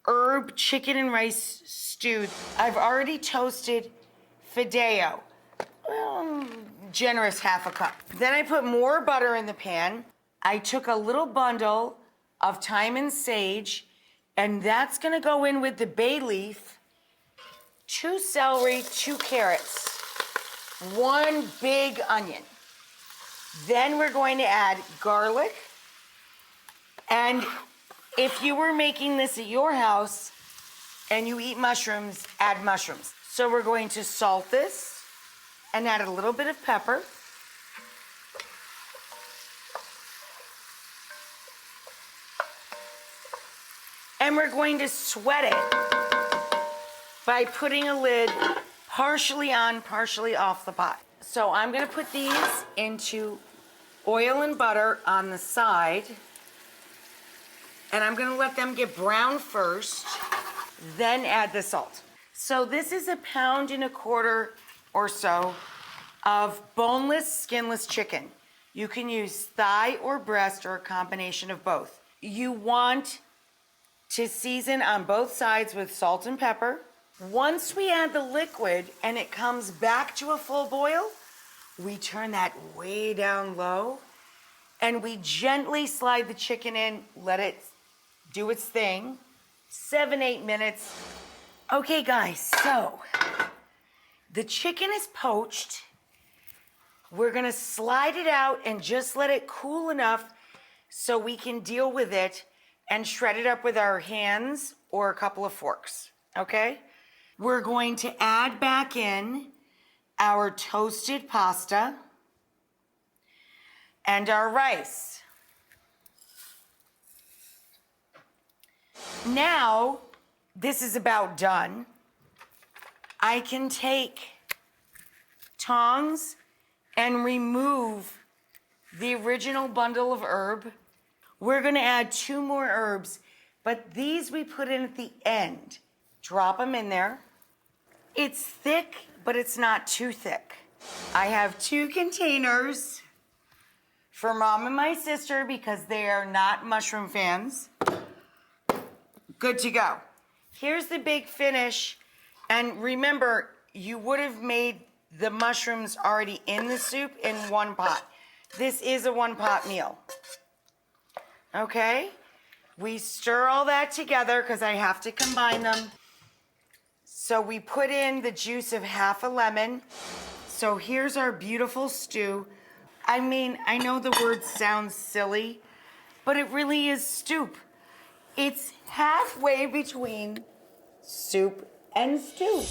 herb chicken and rice stew. I've already toasted Fideo, generous half a cup. Then I put more butter in the pan. I took a little bundle of thyme and sage, and that's gonna go in with the bay leaf, 2 celery, 2 carrots, 1 big onion. Then we're going to add garlic. And if you were making this at your house and you eat mushrooms, add mushrooms. So we're going to salt this and add a little bit of pepper. And we're going to sweat it by putting a lid partially on, partially off the pot. So I'm gonna put these into oil and butter on the side, and I'm gonna let them get brown first, then add the salt. So this is 1.25 pounds or so of boneless, skinless chicken. You can use thigh or breast or a combination of both. You want to season on both sides with salt and pepper. Once we add the liquid and it comes back to a full boil, we turn that way down low and we gently slide the chicken in, let it do its thing. 7-8 minutes. Okay guys, so the chicken is poached. We're gonna slide it out and just let it cool enough so we can deal with it and shred it up with our hands or a couple of forks, okay? We're going to add back in our toasted pasta and our rice. Now, this is about done. I can take tongs and remove the original bundle of herb. We're gonna add 2 more herbs, but these we put in at the end. Drop them in there. It's thick, but it's not too thick. I have 2 containers for Mom and my sister because they are not mushroom fans. Good to go. Here's the big finish. And remember, you would have made the mushrooms already in the soup in 1 pot. This is a 1-pot meal. Okay? We stir all that together because I have to combine them. So we put in the juice of half a lemon. So here's our beautiful stew. I mean, I know the word sounds silly, but it really is soup. It's halfway between soup and stew.